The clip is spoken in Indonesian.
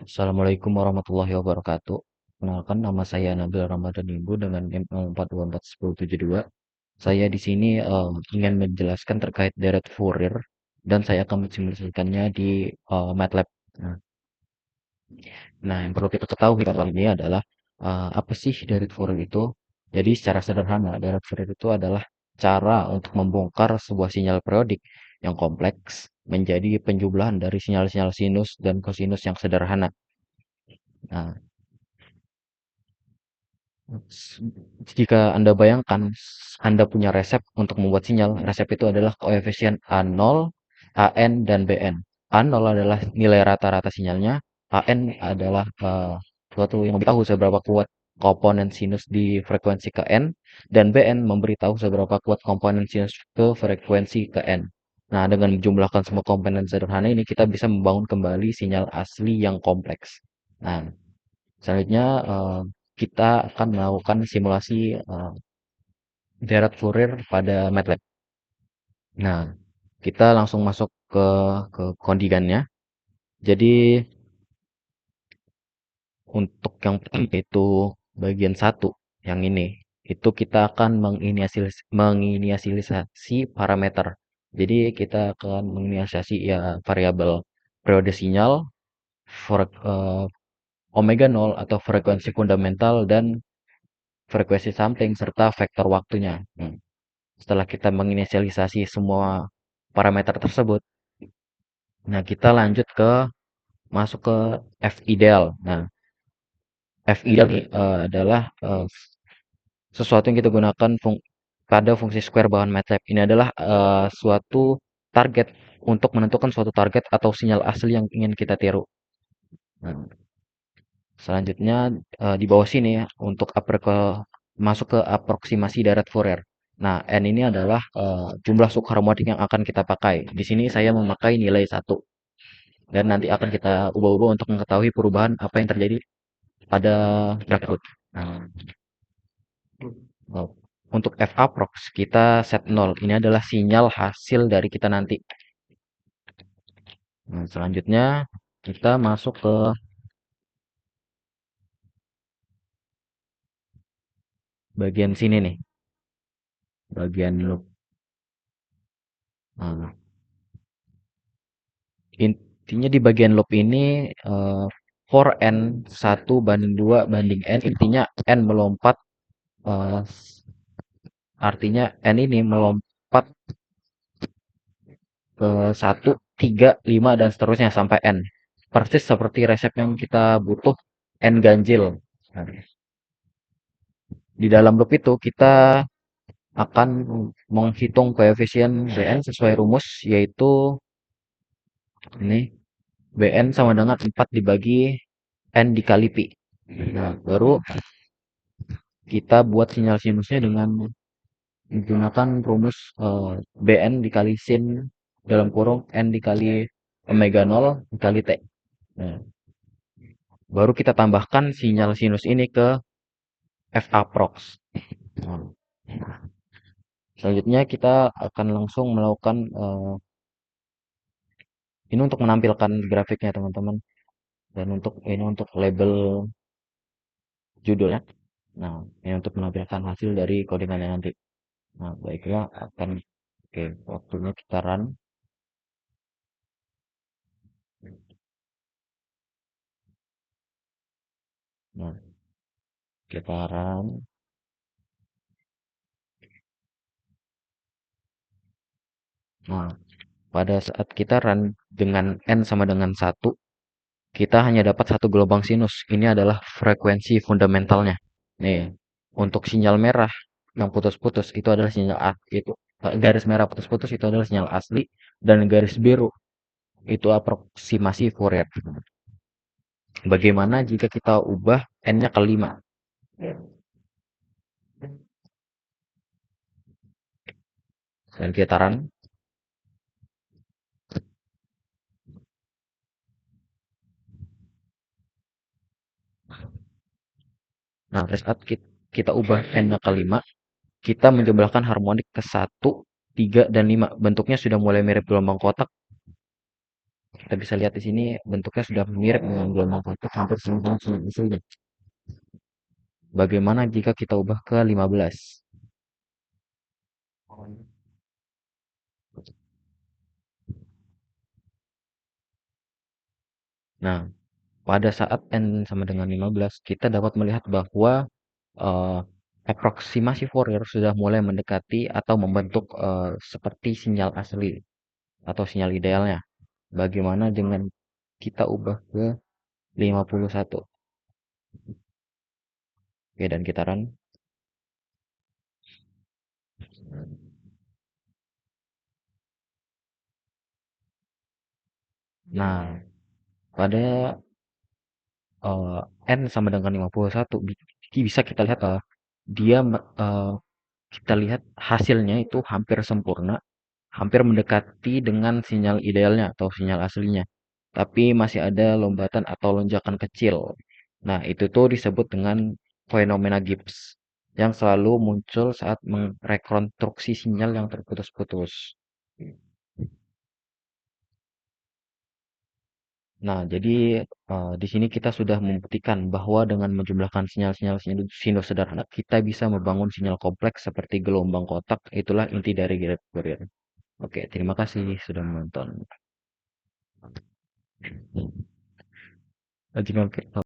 Assalamualaikum warahmatullahi wabarakatuh. Kenalkan nama saya Nabil Ramadan Ibu dengan NIM 04241072. Saya di sini ingin menjelaskan terkait deret Fourier dan saya akan mensimulasikannya di MATLAB. Nah, yang perlu kita ketahui kali ini adalah apa sih deret Fourier itu? Jadi secara sederhana, deret Fourier itu adalah cara untuk membongkar sebuah sinyal periodik yang kompleks menjadi penjumlahan dari sinyal-sinyal sinus dan kosinus yang sederhana. Nah, jika Anda bayangkan, Anda punya resep untuk membuat sinyal. Resep itu adalah koefisien A0, AN, dan BN. A0 adalah nilai rata-rata sinyalnya. AN adalah suatu yang memberitahu seberapa kuat komponen sinus di frekuensi ke N. Dan BN memberitahu seberapa kuat komponen sinus ke frekuensi ke N. Nah, dengan menjumlahkan semua komponen sederhana ini, kita bisa membangun kembali sinyal asli yang kompleks. Nah, selanjutnya kita akan melakukan simulasi deret Fourier pada MATLAB. Nah, kita langsung masuk ke kondigannya. Jadi untuk yang pertama itu bagian satu yang ini itu kita akan menginisialisasi parameter. Jadi kita akan menginisialisasi ya variabel periode sinyal, omega 0 atau frekuensi fundamental dan frekuensi sampling serta vektor waktunya. Setelah kita menginisialisasi semua parameter tersebut, nah kita lanjut ke masuk ke F ideal. Nah, F ideal adalah sesuatu yang kita gunakan pada fungsi square bahan MATLAB. Ini adalah suatu target untuk menentukan suatu target atau sinyal asli yang ingin kita tiru. Nah, selanjutnya di bawah sini ya untuk masuk ke aproksimasi darat Fourier. Nah, n ini adalah jumlah subharmonik yang akan kita pakai. Di sini saya memakai nilai satu dan nanti akan kita ubah-ubah untuk mengetahui perubahan apa yang terjadi pada grafik. Nah, untuk f approx kita set 0. Ini adalah sinyal hasil dari kita nanti. Nah, selanjutnya kita masuk ke bagian sini nih, bagian loop. Nah, intinya di bagian loop ini for n 1:2 n, intinya n melompat, eh, artinya n ini melompat ke 1, 3, 5 dan seterusnya sampai n. Persis seperti resep yang kita butuh n ganjil. Nah, di dalam loop itu kita akan menghitung koefisien Bn sesuai rumus, yaitu ini Bn sama dengan 4 dibagi n dikali pi. Nah, baru kita buat sinyal sinusnya dengan menggunakan rumus Bn dikali sin dalam kurung n dikali omega 0 dikali t. Nah, baru kita tambahkan sinyal sinus ini ke f approx. Nah, selanjutnya kita akan langsung melakukan ini untuk menampilkan grafiknya teman-teman, dan untuk ini untuk label judulnya. Nah, ini untuk menampilkan hasil dari codingannya nanti. Nah, baiknya akan oke, waktunya kita run. Nah, kita run. Nah, pada saat kita run dengan n sama dengan satu, kita hanya dapat satu gelombang sinus. Ini adalah frekuensi fundamentalnya. Nih, untuk sinyal merah yang putus-putus itu adalah sinyal itu garis merah putus-putus itu adalah sinyal asli, dan garis biru itu aproksimasi Fourier. Bagaimana jika kita ubah n-nya ke 5? Dan kita run. Nah, pada saat kita ubah n-nya ke 5, kita menjumlahkan harmonik ke 1, 3, dan 5. Bentuknya sudah mulai mirip gelombang kotak. Kita bisa lihat di sini bentuknya sudah mirip dengan gelombang kotak hampir sama usulnya. Bagaimana jika kita ubah ke 15? Nah, pada saat n sama dengan 15, kita dapat melihat bahwa eh, aproksimasi Fourier sudah mulai mendekati atau membentuk seperti sinyal asli atau sinyal idealnya. Bagaimana dengan kita ubah ke 51? Oke, dan kita run. Nah, pada eh, n sama dengan 51 bisa kita lihat dia kita lihat hasilnya itu hampir sempurna, hampir mendekati dengan sinyal idealnya atau sinyal aslinya. Tapi masih ada lompatan atau lonjakan kecil. Nah, itu tuh disebut dengan fenomena Gibbs yang selalu muncul saat merekonstruksi sinyal yang terputus-putus. Nah, jadi di sini kita sudah membuktikan bahwa dengan menjumlahkan sinyal-sinyal sinus sederhana, kita bisa membangun sinyal kompleks seperti gelombang kotak. Itulah inti dari Gerrit Fourier. Oke, terima kasih sudah menonton. Lanjutkan.